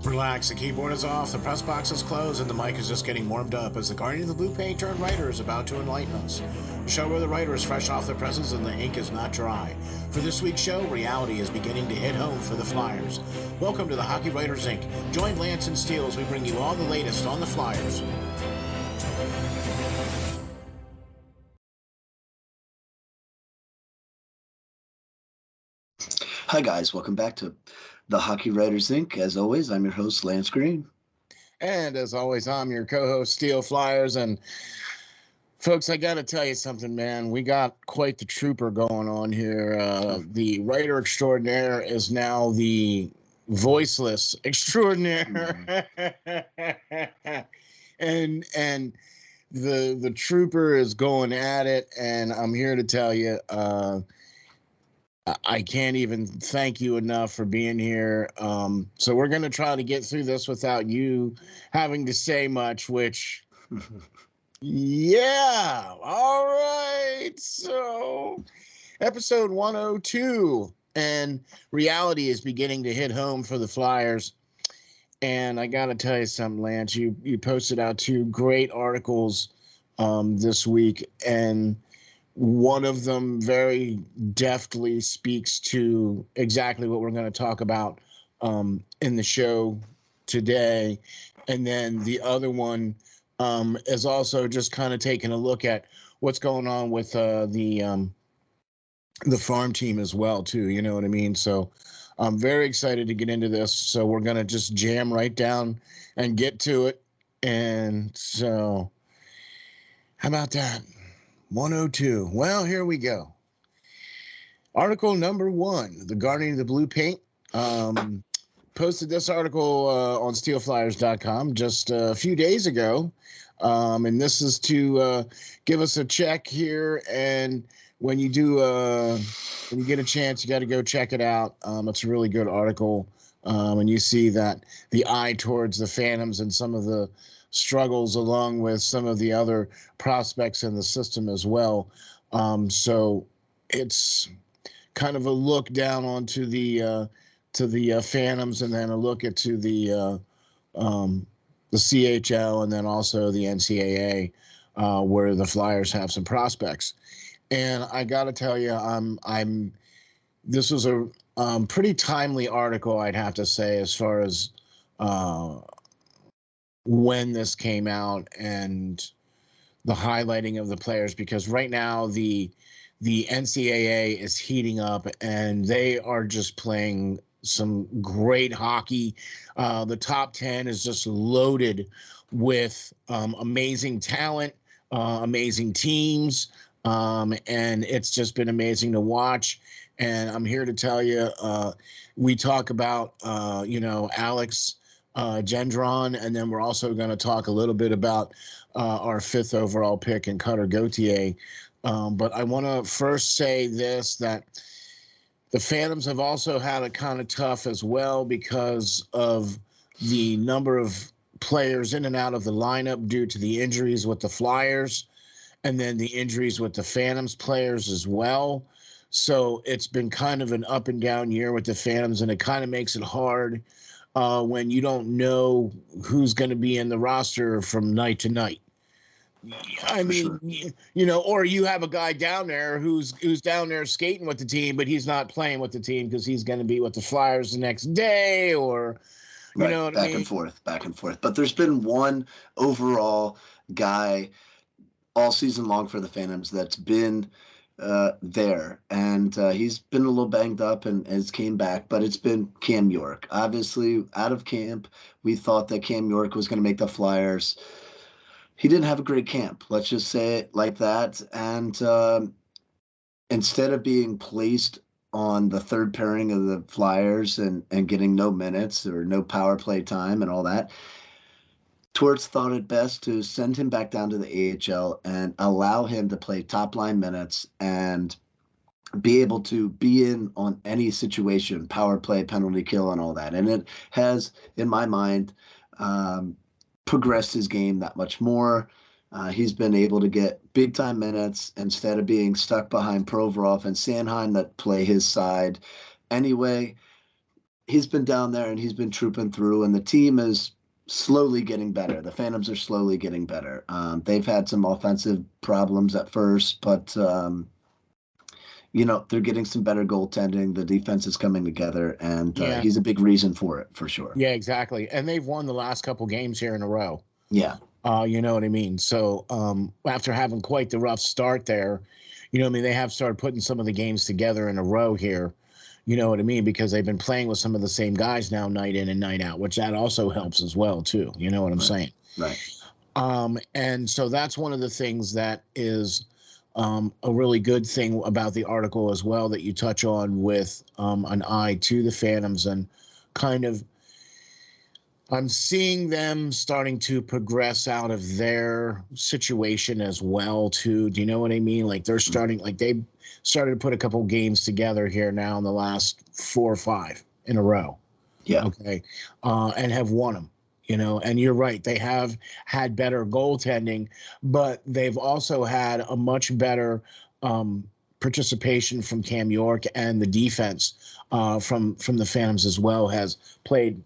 Relax, the keyboard is off, the press box is closed, and the mic is just getting warmed up as the Guardian of the Blue Paint turned writer is about to enlighten us. A show where the writer is fresh off their presses and the ink is not dry. For this week's show, reality is beginning to hit home for the Flyers. Welcome to the Hockey Writers Inc. Join Lance and Steel as we bring you all the latest on the Flyers. Hi guys, welcome back to the Hockey Writers Inc. As always, I'm your host, Lance Green. And as always, I'm your co-host, SteelFlyers. And folks, I got to tell you something, man. We got quite the trooper going on here. The writer extraordinaire is now the voiceless extraordinaire. and the trooper is going at it. And I'm here to tell you, I can't even thank you enough for being here. So we're going to try to get through this without you having to say much, which, yeah. All right. So episode 102, and reality is beginning to hit home for the Flyers. And I got to tell you something, Lance, you posted out 2 great articles this week, and one of them very deftly speaks to exactly what we're going to talk about in the show today. And then the other one is also just kind of taking a look at what's going on with the farm team as well, too. You know what I mean? So I'm very excited to get into this. So we're going to just jam right down and get to it. And so how about that? 102. Well, here we go. Article number 1, the Guardian of the Blue Paint. Posted this article on SteelFlyers.com just a few days ago. And this is to give us a check here. And when you do, when you get a chance, you got to go check it out. It's a really good article. And you see that the eye towards the Phantoms and some of the struggles along with some of the other prospects in the system as well. So it's kind of a look down onto the Phantoms, and then a look into the CHL, and then also the NCAA, where the Flyers have some prospects. And I got to tell you, this was a pretty timely article, I'd have to say, as far as when this came out and the highlighting of the players, because right now the NCAA is heating up and they are just playing some great hockey. The top 10 is just loaded with amazing talent, amazing teams, and it's just been amazing to watch. And I'm here to tell you, we talk about, Alex Gendron, and then we're also going to talk a little bit about our 5th overall pick in Cutter Gauthier. But I want to first say this, that the Phantoms have also had it kind of tough as well because of the number of players in and out of the lineup due to the injuries with the Flyers, and then the injuries with the Phantoms players as well. So it's been kind of an up and down year with the Phantoms, and it kind of makes it hard when you don't know who's going to be in the roster from night to night. I mean, sure. Or you have a guy down there who's down there skating with the team, but he's not playing with the team because he's going to be with the Flyers the next day, or you know what I mean? Back and forth. But there's been one overall guy all season long for the Phantoms that's been there, and he's been a little banged up and has came back, but it's been Cam York. Obviously, out of camp, we thought that Cam York was going to make the Flyers. He didn't have a great camp, let's just say it like that. And instead of being placed on the 3rd pairing of the Flyers and getting no minutes or no power play time and all that, Torts thought it best to send him back down to the AHL and allow him to play top-line minutes and be able to be in on any situation, power play, penalty kill, and all that. And it has, in my mind, progressed his game that much more. He's been able to get big-time minutes instead of being stuck behind Provorov and Sanheim that play his side anyway. he's been down there and he's been trooping through, and the team is slowly getting better. The Phantoms are slowly getting better. They've had some offensive problems at first, but they're getting some better goaltending. The defense is coming together, and Yeah. he's a big reason for it, for sure. Yeah, exactly. And they've won the last couple games here in a row. Yeah. You know what I mean? So after having quite the rough start there, you know what I mean, they have started putting some of the games together in a row here. You know what I mean? Because they've been playing with some of the same guys now night in and night out, which that also helps as well too. You know what I'm saying? Right. And so that's one of the things that is a really good thing about the article as well that you touch on with an eye to the Phantoms and kind of I'm seeing them starting to progress out of their situation as well too. Do you know what I mean? Like they're starting, like they started to put a couple games together here now in the last 4 or 5 in a row. Yeah. Okay, and have won them. You know, and you're right. They have had better goaltending, but they've also had a much better participation from Cam York, and the defense from the Phantoms as well has played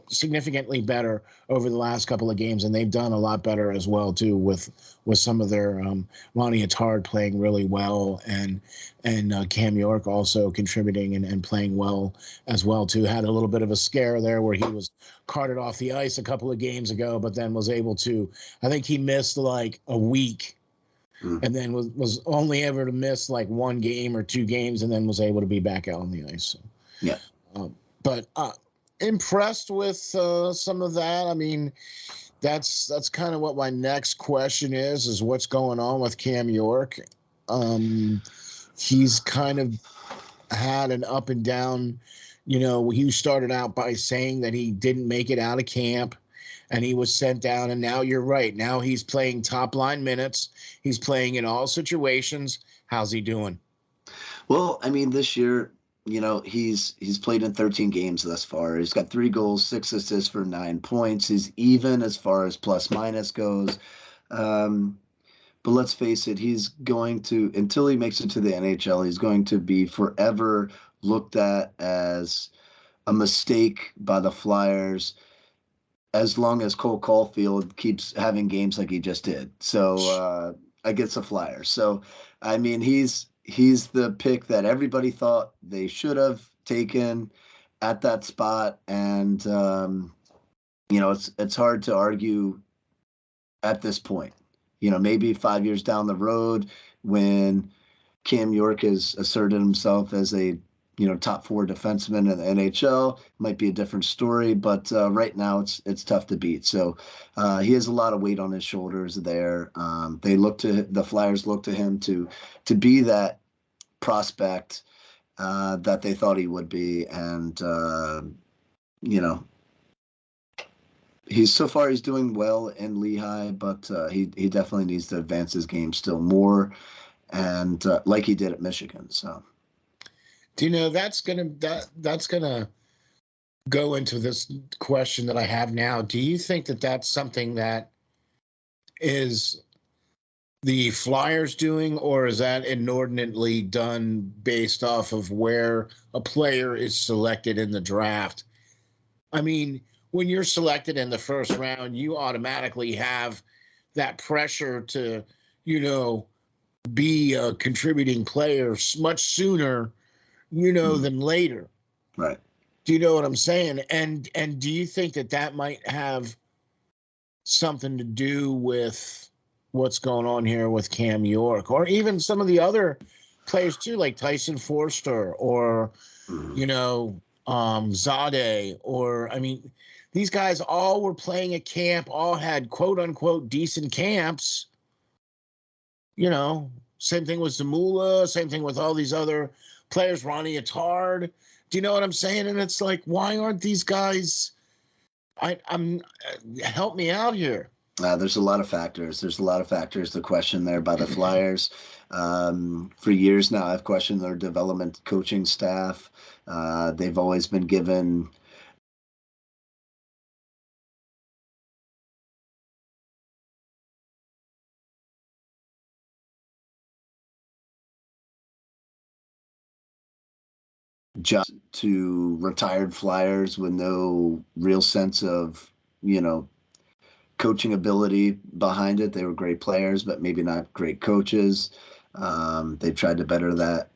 significantly better over the last couple of games, and they've done a lot better as well too with some of their Ronnie Attard playing really well, and Cam York also contributing and playing well as well too. Had a little bit of a scare there where he was carted off the ice a couple of games ago, but then was able to. I think he missed like a week. And then was only ever to miss like 1 game or 2 games, and then was able to be back out on the ice. So, yeah, but impressed with some of that. I mean, that's kind of what my next question is what's going on with Cam York. He's kind of had an up and down. He started out by saying that he didn't make it out of camp and he was sent down, and now you're right, now he's playing top line minutes, he's playing in all situations. How's he doing? Well, I mean, this year, he's played in 13 games thus far. He's got 3 goals, 6 assists for 9 points. He's even as far as plus minus goes. But let's face it, he's going to, until he makes it to the NHL, he's going to be forever looked at as a mistake by the Flyers as long as Cole Caulfield keeps having games like he just did. So against the Flyers. So, I mean, he's the pick that everybody thought they should have taken at that spot. And, it's hard to argue at this point. Maybe 5 years down the road when Cam York has asserted himself as a top 4 defenseman in the NHL, might be a different story. But right now, it's tough to beat. So he has a lot of weight on his shoulders there. The Flyers look to him to be that prospect that they thought he would be, and he's doing well in Lehigh, but he definitely needs to advance his game still more, and like he did at Michigan. So. Do you know that's gonna go into this question that I have now? Do you think that that's something that is the Flyers doing, or is that inordinately done based off of where a player is selected in the draft? I mean, when you're selected in the first round, you automatically have that pressure to, be a contributing player much sooner than later. Right. Do you know what I'm saying? And do you think that might have something to do with what's going on here with Cam York, or even some of the other players too, like Tyson Forster, or Zade, or I mean, these guys all were playing at camp, all had quote unquote decent camps. Same thing with Zamula, same thing with all these other players, Ronnie Attard. Do you know what I'm saying? And it's like, why aren't these guys? I'm help me out here. There's a lot of factors. The question there by the Flyers. For years now, I've questioned their development coaching staff. They've always been given just to retired Flyers with no real sense of, coaching ability behind it. They were great players, but maybe not great coaches. They tried to better that,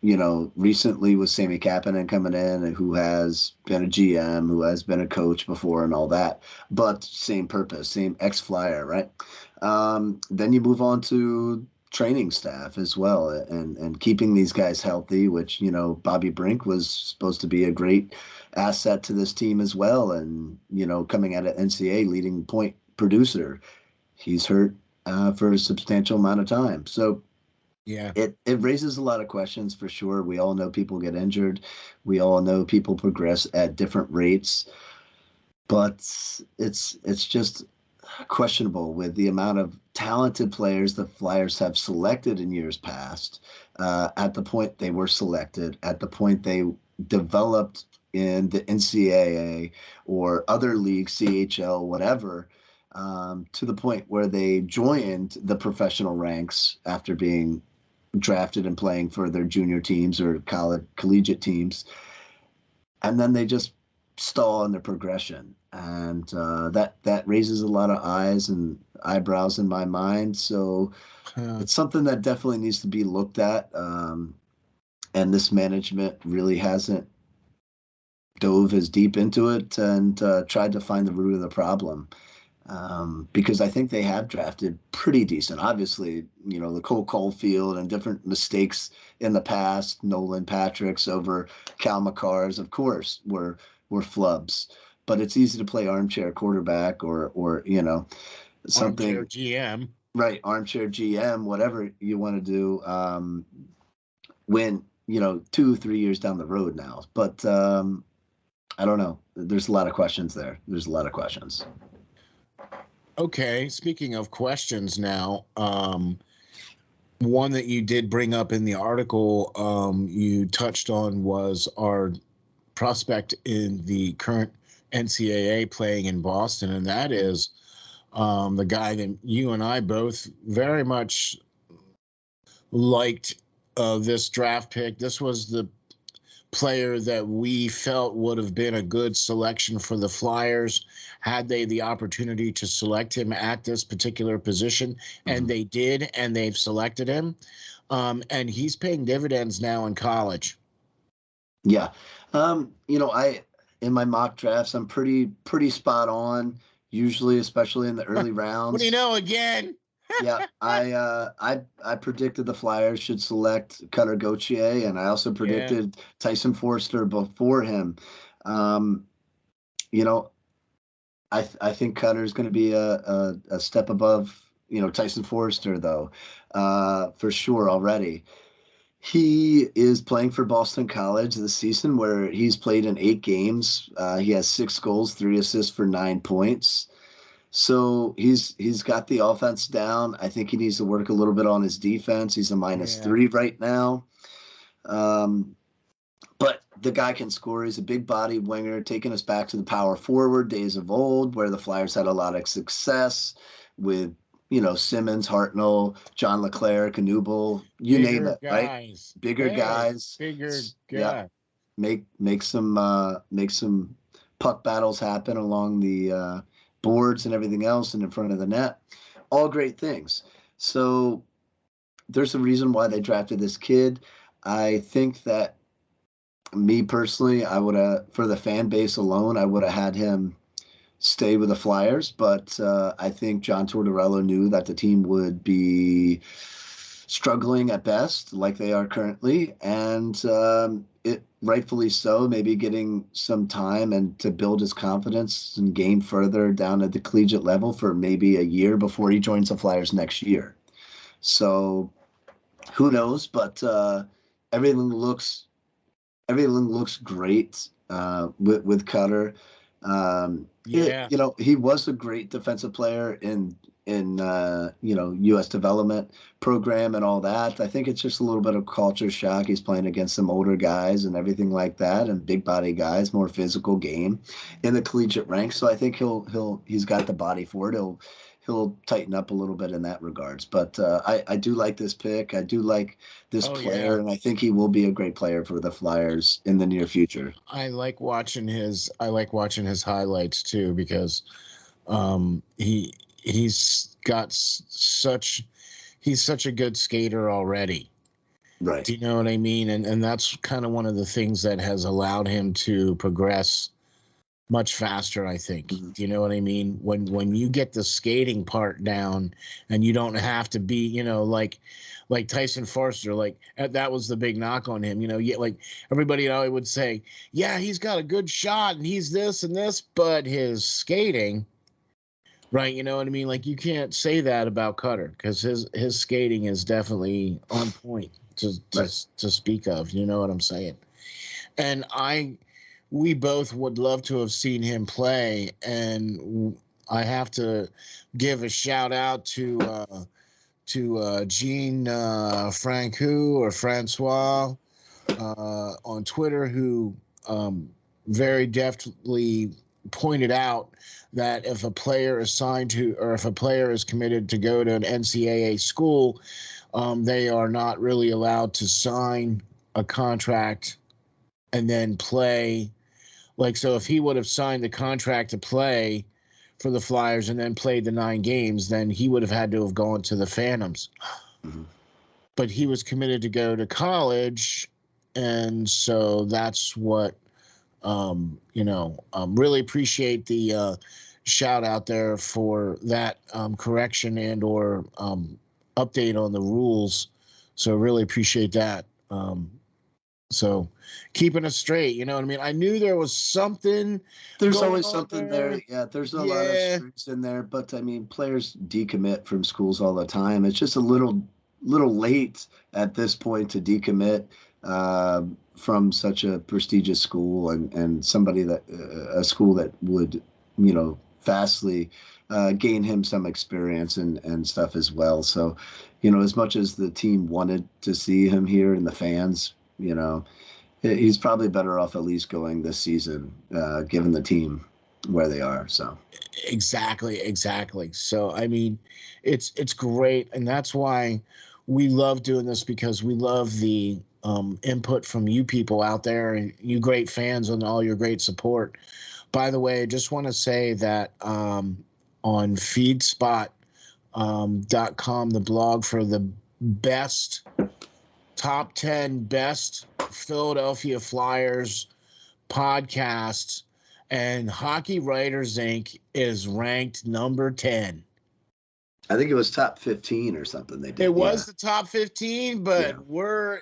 recently with Sammy Kapanen coming in, and who has been a GM, who has been a coach before and all that, but same purpose, same ex-Flyer, right? Then you move on to training staff as well, and keeping these guys healthy, which, Bobby Brink was supposed to be a great asset to this team as well. And, coming out of NCAA leading point producer, he's hurt for a substantial amount of time. So yeah, it raises a lot of questions for sure. We all know people get injured. We all know people progress at different rates, but it's just questionable with the amount of talented players the Flyers have selected in years past, at the point they were selected, at the point they developed in the NCAA or other leagues, CHL, whatever, to the point where they joined the professional ranks after being drafted and playing for their junior teams or collegiate teams. And then they just stall in their progression. And that raises a lot of eyes and eyebrows in my mind. So it's something that definitely needs to be looked at. And this management really hasn't dove as deep into it and tried to find the root of the problem. Because I think they have drafted pretty decent. Obviously, the Cole Caulfield and different mistakes in the past, Nolan Patrick's over Cal McCarr's, of course, were flubs. But it's easy to play armchair quarterback or something. Armchair GM. Right, armchair GM, whatever you want to do, when, 2-3 years down the road now. But I don't know. There's a lot of questions there. There's a lot of questions. Okay, speaking of questions now, one that you did bring up in the article you touched on was our prospect in the current NCAA playing in Boston, and that is the guy that you and I both very much liked this draft pick. This was the player that we felt would have been a good selection for the Flyers had they the opportunity to select him at this particular position. And they did, and they've selected him. And he's paying dividends now in college. Yeah. I in my mock drafts, I'm pretty spot on, usually, especially in the early rounds. What do you know again? Yeah, I predicted the Flyers should select Cutter Gauthier, and I also predicted Tyson Forster before him. I think Cutter is going to be a step above, Tyson Forster, though, for sure already. He is playing for Boston College this season, where he's played in 8 games. He has 6 goals, 3 assists for 9 points. So he's got the offense down. I think he needs to work a little bit on his defense. He's a -3 right now. But the guy can score. He's a big body winger, taking us back to the power forward days of old, where the Flyers had a lot of success with, Simmons, Hartnell, John Leclerc, Knubel, you name it, right? Bigger guys. Bigger guys. Yeah. Make some puck battles happen along the boards and everything else and in front of the net. All great things. So there's a reason why they drafted this kid. I think that me personally, I would have, for the fan base alone, I would have had him stay with the Flyers. But I think John Tortorella knew that the team would be struggling at best, like they are currently, and it rightfully so. Maybe getting some time and to build his confidence and game further down at the collegiate level for maybe a year before he joins the Flyers next year. So who knows? But everything looks great with Cutter. He was a great defensive player in U.S. development program and all that. I think it's just a little bit of culture shock. He's playing against some older guys and everything like that, and big body guys, more physical game in the collegiate ranks. So I think he's got the body for it. He'll he'll tighten up a little bit in that regards. But I do like this pick. I do like this player, and I think he will be a great player for the Flyers in the near future. I like watching his highlights too, because he's such a good skater already. Right. Do you know what I mean? And that's kind of one of the things that has allowed him to progress much faster, I think. Mm-hmm. Do you know what I mean? When you get the skating part down and you don't have to be, like Tyson Forster, like that was the big knock on him. Like everybody would say, yeah, he's got a good shot and he's this and this, but his skating, right? You know what I mean? Like you can't say that about Cutter, because his skating is definitely on point to speak of. You know what I'm saying? And we both would love to have seen him play, and I have to give a shout out to Jean Francois on Twitter, who very deftly pointed out that if a player is signed to, or if a player is committed to go to an NCAA school, they are not really allowed to sign a contract and then play. Like, so if he would have signed the contract to play for the Flyers and then played the 9 games, then he would have had to have gone to the Phantoms. Mm-hmm. But he was committed to go to college, and so that's what, really appreciate the shout out there for that correction and or update on the rules. So really appreciate that. So keeping us straight, you know what I mean? I knew there was something. There's always something there. Yeah, there's a lot of strings in there, but I mean, players decommit from schools all the time. It's just a little late at this point to decommit from such a prestigious school and somebody that a school that would, vastly gain him some experience and stuff as well. So, as much as the team wanted to see him here and the fans, he's probably better off at least going this season, given the team where they are. So exactly. So I mean, it's great, and that's why we love doing this, because we love the input from you people out there and you great fans and all your great support. By the way, I just want to say that on feedspot.com, the blog for the top 10 best Philadelphia Flyers podcasts, and Hockey Writers Inc. is ranked number 10. I think it was top 15 or something they did. It was the top 15, but we're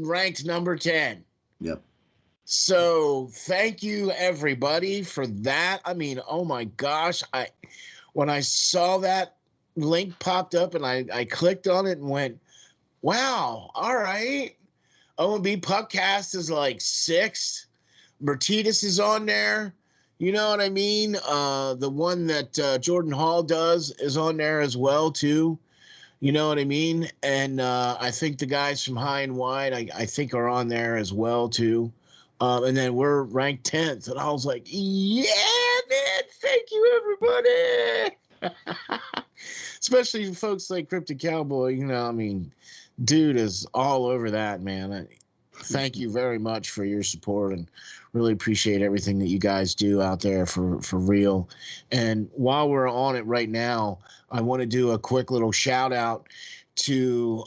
ranked number 10. Yep. So thank you, everybody, for that. I mean, oh my gosh. When I saw that link popped up and I clicked on it and went, wow, all right. OMB Puckcast is like 6th. Mertitas is on there. You know what I mean? The one that Jordan Hall does is on there as well, too. You know what I mean? And I think the guys from High and Wide, I think, are on there as well, too. And then we're ranked 10th. And I was like, yeah, man, thank you, everybody. Especially folks like Cryptic Cowboy, I mean, dude is all over that, man. Thank you very much for your support, and really appreciate everything that you guys do out there for real. And while we're on it right now, I want to do a quick little shout out to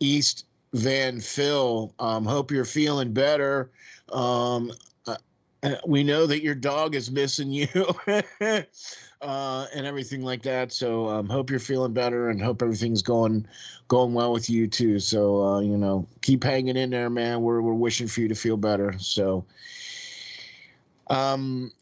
East Van Phil. Hope you're feeling better. We know that your dog is missing you and everything like that. So hope you're feeling better, and hope everything's going well with you too. So, keep hanging in there, man. We're wishing for you to feel better. So, I'm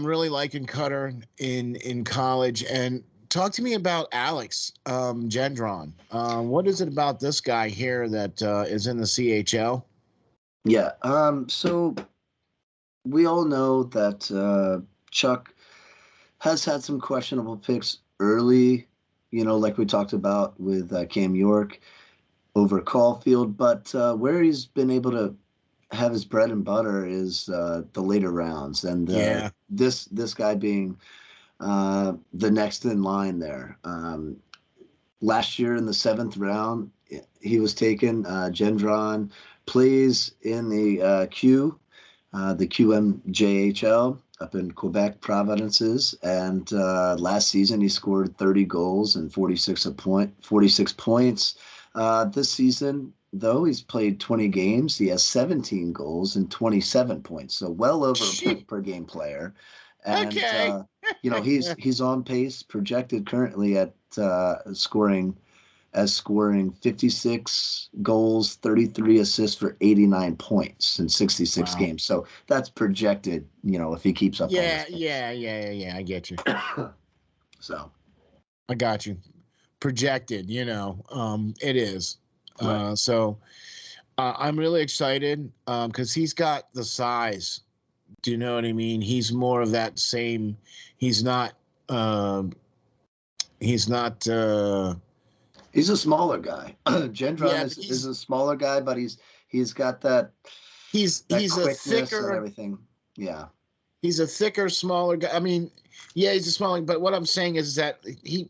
really liking Cutter in college. And talk to me about Alex Gendron. What is it about this guy here that is in the CHL? Yeah. So we all know that Chuck has had some questionable picks early, like we talked about with Cam York over Caulfield. But where he's been able to have his bread and butter is the later rounds. And this guy being the next in line there. Last year in the 7th round, he was taken. Gendron plays in the the QMJHL up in Quebec provinces, and last season he scored 30 goals and 46 points. This season, though, he's played 20 games. He has 17 goals and 27 points, so well over a point per game player. And Okay. he's on pace, projected currently at scoring 56 goals, 33 assists for 89 points in 66 games. So that's projected, if he keeps up. Yeah. I get you. So I got you. Projected, it is. Right. So I'm really excited because he's got the size. Do you know what I mean? He's more of that same. He's not. He's not. He's a smaller guy. Gendron is a smaller guy, but he's got that. He's a thicker and everything. Yeah. He's a thicker, smaller guy. I mean, yeah, he's a smaller. But what I'm saying is that he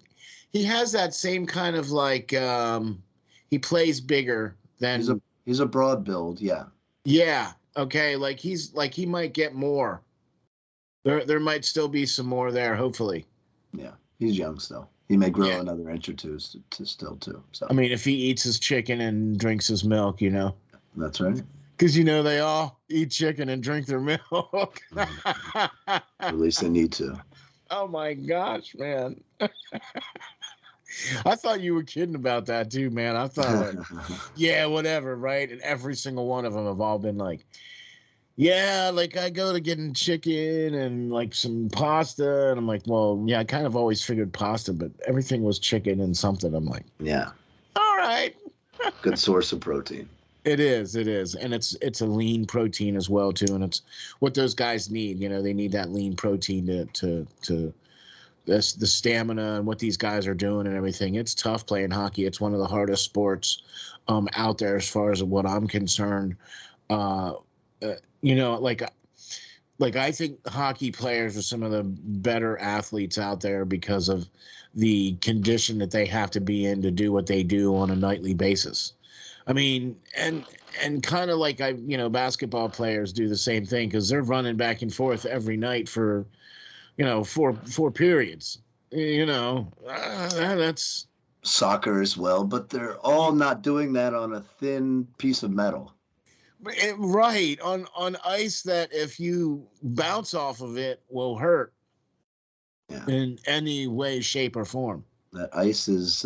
has that same kind of like he plays bigger than. He's a broad build. Yeah. Yeah. Okay. Like he might get more. There might still be some more there. Hopefully. Yeah, he's young still. He may grow another inch or two still too. So I mean, if he eats his chicken and drinks his milk, That's right. Because they all eat chicken and drink their milk. At least they need to. Oh my gosh, man. I thought you were kidding about that too, man. I thought, yeah, whatever, right? And every single one of them have all been like, yeah, like I go to getting chicken and like some pasta. And I'm like, well, yeah, I kind of always figured pasta, but everything was chicken and something. I'm like, yeah. All right. Good source of protein. It is. And it's a lean protein as well, too. And it's what those guys need. They need that lean protein to the stamina and what these guys are doing and everything. It's tough playing hockey. It's one of the hardest sports out there as far as what I'm concerned. Like I think hockey players are some of the better athletes out there because of the condition that they have to be in to do what they do on a nightly basis. I mean, and kind of like basketball players do the same thing because they're running back and forth every night for, four periods. That's soccer as well, but they're all not doing that on a thin piece of metal. Right, on ice that if you bounce off of it will hurt in any way, shape, or form. That ice is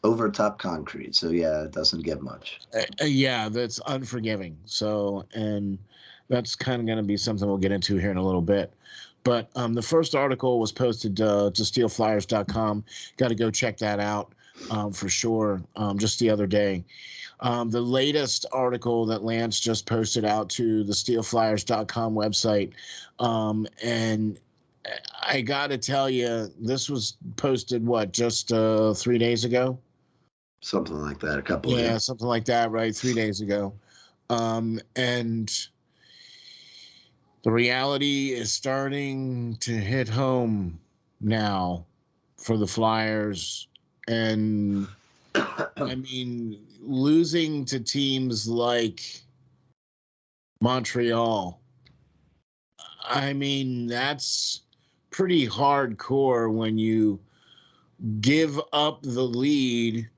over top concrete, so yeah, it doesn't get much. Yeah, that's unforgiving. So, and that's kind of going to be something we'll get into here in a little bit. But the first article was posted to SteelFlyers.com. Got to go check that out for sure. Just the other day. The latest article that Lance just posted out to the SteelFlyers.com website. And I got to tell you, this was posted, just 3 days ago? Something like that, a couple of days. Something like that, right? 3 days ago. And the reality is starting to hit home now for the Flyers. And I mean, losing to teams like Montreal, I mean, that's pretty hardcore when you give up the lead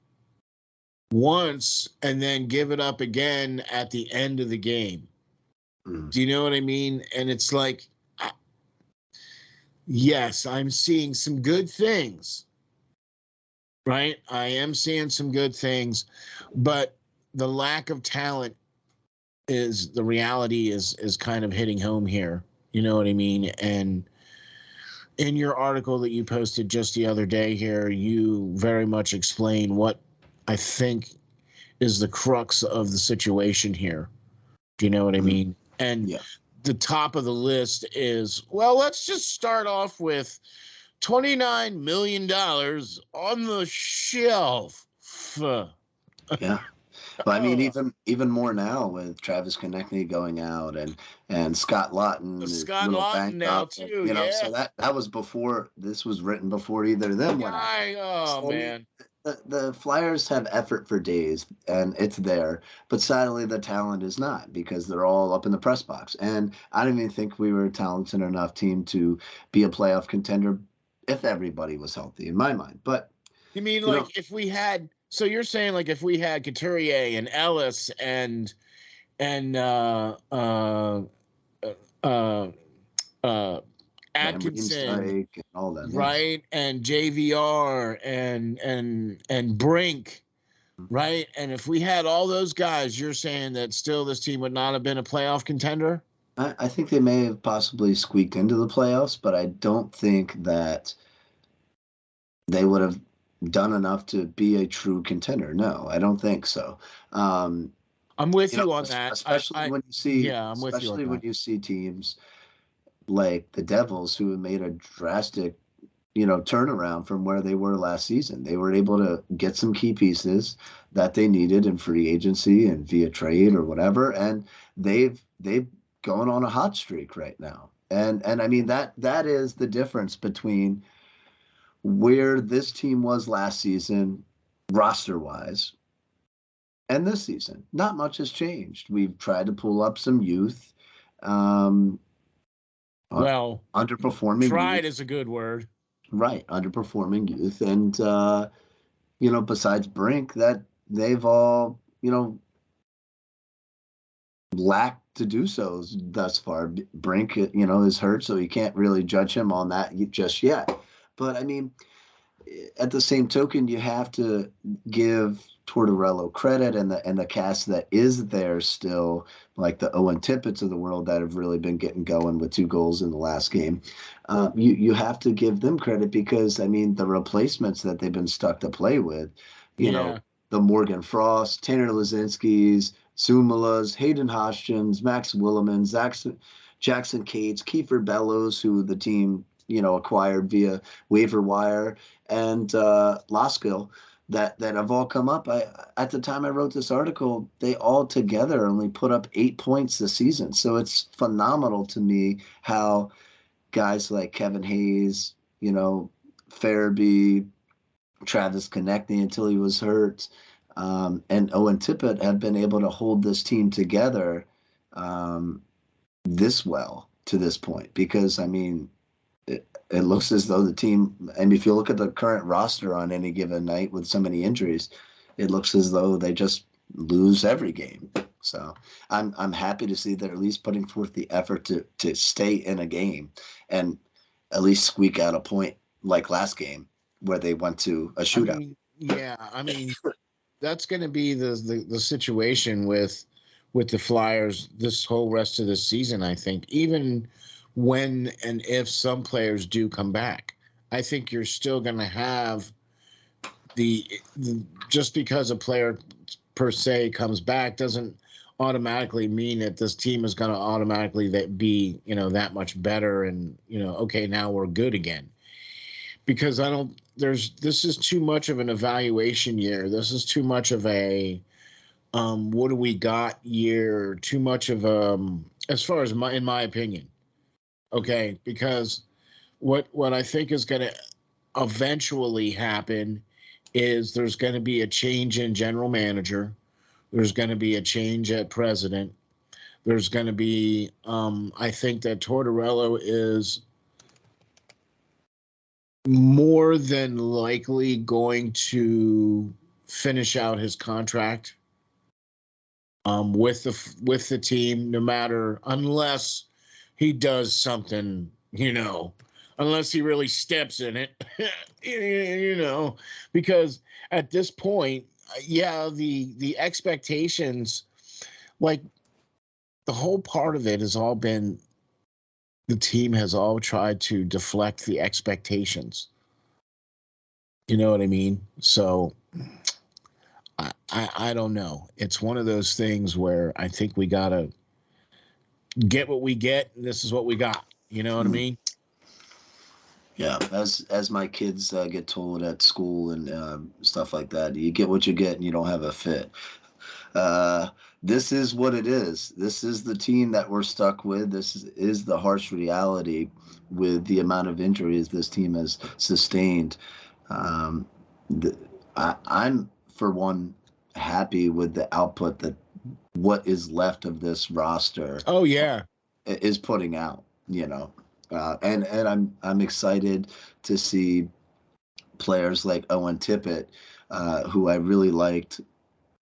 once and then give it up again at the end of the game. Do you know what I mean? And it's like, yes, I'm seeing some good things. Right? I am seeing some good things, but the lack of talent is the reality is kind of hitting home here. You know what I mean? And in your article that you posted just the other day here, you very much explain what I think is the crux of the situation here. Do you know what I mean? And the top of the list is, well, let's just start off with $29 million on the shelf. Yeah. But I mean, even more now with Travis Konechny going out and Scott Lawton is a Scott little Lawton banged now up, and, too. Yeah. so that was before this was written, before either of them went out. Guy. Oh So I mean, man. the Flyers have effort for days, and it's there. But sadly, the talent is not, because they're all up in the press box. And I don't even think we were a talented enough team to be a playoff contender if everybody was healthy, in my mind. But You mean you know, like if we had? So you're saying like if we had Couturier and Ellis and uh, uh, Van Atkinson, Riemsdyk and all them, yeah. right, and JVR and Brink, right, and if we had all those guys, you're saying that still this team would not have been a playoff contender? I think they may have possibly squeaked into the playoffs, but I don't think that they would have done enough to be a true contender. No, I don't think so. Um, I'm with you on that. especially when you see, Yeah, I'm with you on that. teams like the Devils, who have made a drastic, turnaround from where they were last season. They were able to get some key pieces that they needed in free agency and via trade or whatever, and they've gone on a hot streak right now. And I mean, that is the difference between where this team was last season, roster wise, and this season. Not much has changed. We've tried to pull up some youth, um, Well, underperforming tried youth. is a good word. Right, underperforming youth, and besides Brink, that they've all lacked to do so thus far. Brink, is hurt, so you can't really judge him on that just yet. But I mean, at the same token, you have to give Tortorella credit, and the cast that is there still, like the Owen Tippett's of the world that have really been getting going with 2 goals in the last game. You have to give them credit, because I mean, the replacements that they've been stuck to play with, Yeah. the Morgan Frost, Tanner Lazinski's, Sumalas, Hayden Hodgkins, Max Willemans, Jackson Cates, Kiefer Bellows, who the team acquired via waiver wire, and Laskill, that have all come up. At the time I wrote this article, they all together only put up 8 points this season. So it's phenomenal to me how guys like Kevin Hayes, Farabee, Travis Konechny until he was hurt, and Owen Tippett have been able to hold this team together this well to this point. Because I mean, it looks as though the team, and if you look at the current roster on any given night with so many injuries, it looks as though they just lose every game. So I'm happy to see they're at least putting forth the effort to stay in a game and at least squeak out a point like last game where they went to a shootout. I mean, that's going to be the situation with the Flyers this whole rest of the season. I think even when and if some players do come back, I think you're still going to have the just because a player per se comes back doesn't automatically mean that this team is going to automatically be that much better, and okay, now we're good again. Because I don't this is too much of an evaluation year. This is too much of a what do we got year, too much of as far as in my opinion. Okay, because what I think is going to eventually happen is there's going to be a change in general manager. There's going to be a change at president. There's going to be I think that Tortorella is more than likely going to finish out his contract with the team, no matter, unless he does something, unless he really steps in it, because at this point, yeah, the expectations, like the whole part of it has all been the team has all tried to deflect the expectations. You know what I mean? So I don't know. It's one of those things where I think we gotta get what we get, and this is what we got. You know what I mean? Yeah, as my kids get told at school and stuff like that, you get what you get, and you don't have a fit. This is what it is. This is the team that we're stuck with. This is the harsh reality with the amount of injuries this team has sustained. Um, I'm, for one, happy with the output that what is left of this roster Oh yeah. is putting out, and I'm excited to see players like Owen Tippett, who I really liked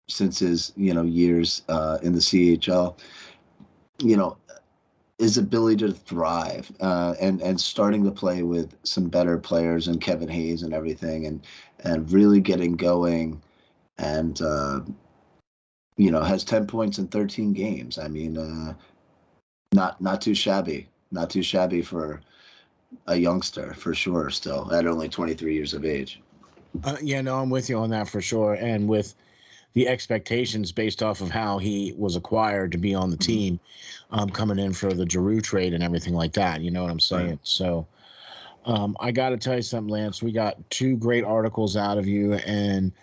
since his years in the CHL, you know his ability to thrive, and starting to play with some better players and Kevin Hayes and everything, and really getting going, and has 10 points in 13 games. I mean, not too shabby, not too shabby for a youngster, for sure, still at only 23 years of age. Yeah, no, I'm with you on that for sure. And with the expectations based off of how he was acquired to be on the team, coming in for the Giroux trade and everything like that. You know what I'm saying? Right. So I got to tell you something, Lance. We got 2 great articles out of you, and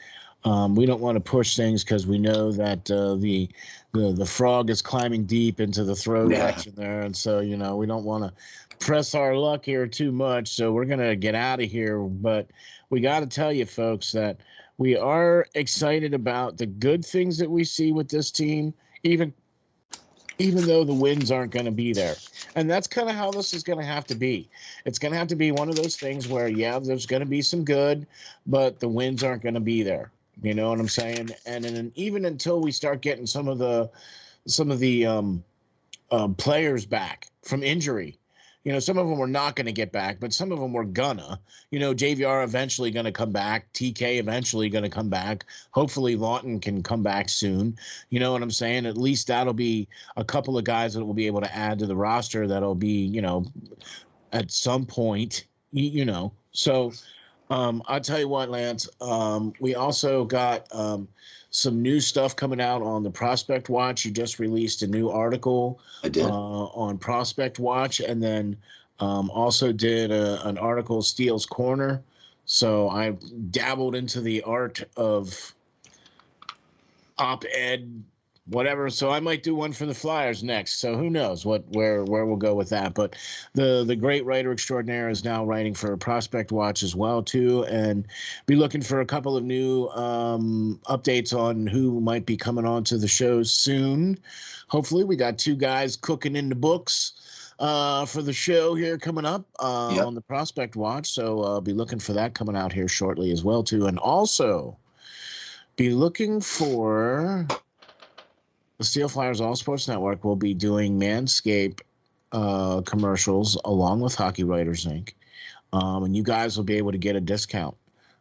we don't want to push things because we know that the frog is climbing deep into the throat action there, and so we don't want to press our luck here too much. So we're gonna get out of here, but we got to tell you, folks, that we are excited about the good things that we see with this team, even though the wins aren't going to be there. And that's kind of how this is going to have to be. It's going to have to be one of those things where, yeah, there's going to be some good, but the wins aren't going to be there. You know what I'm saying? And then even until we start getting some of the players back from injury, some of them we're not going to get back, but some of them we're gonna. JVR eventually going to come back. TK eventually going to come back. Hopefully Lawton can come back soon. You know what I'm saying? At least that'll be a couple of guys that will be able to add to the roster that'll be, at some point, So I'll tell you what, Lance, we also got some new stuff coming out on the Prospect Watch. You just released a new article on Prospect Watch, and then also did an article, Steele's Corner. So I dabbled into the art of op-ed, whatever. So I might do one for the Flyers next. So who knows where we'll go with that. But the great writer extraordinaire is now writing for Prospect Watch as well too, and be looking for a couple of new updates on who might be coming on to the show soon. Hopefully we got 2 guys cooking in the books for the show here coming up on the Prospect Watch. So I'll be looking for that coming out here shortly as well too. And also be looking for the SteelFlyers All Sports Network will be doing Manscaped commercials along with Hockey Writers Inc. And you guys will be able to get a discount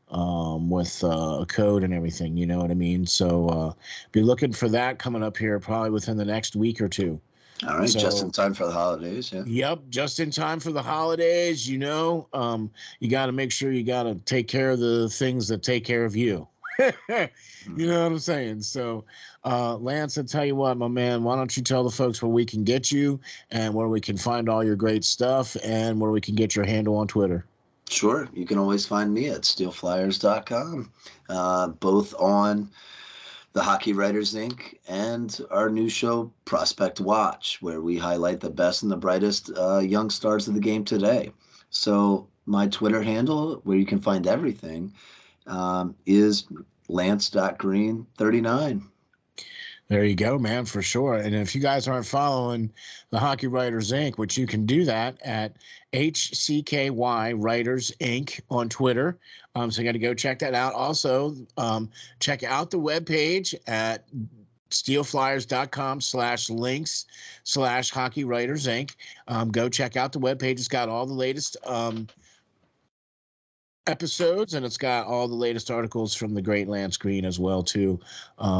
with a code and everything. You know what I mean? So be looking for that coming up here probably within the next week or 2. All right, so, just in time for the holidays, yeah. Yep, just in time for the holidays. You got to make sure you got to take care of the things that take care of you. You know what I'm saying? So, Lance, I'll tell you what, my man, why don't you tell the folks where we can get you and where we can find all your great stuff and where we can get your handle on Twitter? Sure. You can always find me at SteelFlyers.com, both on the Hockey Writers Inc. and our new show, Prospect Watch, where we highlight the best and the brightest young stars of the game today. So my Twitter handle, where you can find everything, is Lance.Green39. There you go, man, for sure. And if you guys aren't following the Hockey Writers Inc., which you can do that at HCKY Writers Inc. on Twitter. So you got to go check that out. Also, check out the webpage at SteelFlyers.com/links/Hockey Writers Inc. Go check out the webpage. It's got all the latest episodes, and it's got all the latest articles from the great Lance Green as well too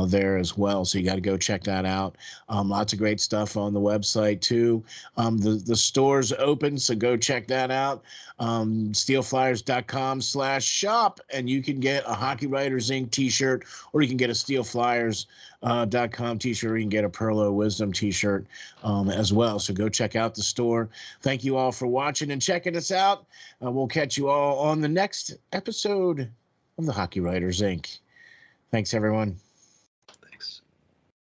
there as well. So you got to go check that out. Lots of great stuff on the website too. The store's open, so go check that out. SteelFlyers.com/shop, and you can get a Hockey Writers Inc. t-shirt, or you can get a SteelFlyers.com t-shirt, or you can get a Perlo Wisdom t-shirt as well. So go check out the store. Thank you all for watching and checking us out. We'll catch you all on the next episode of the Hockey Writers Inc. Thanks, everyone.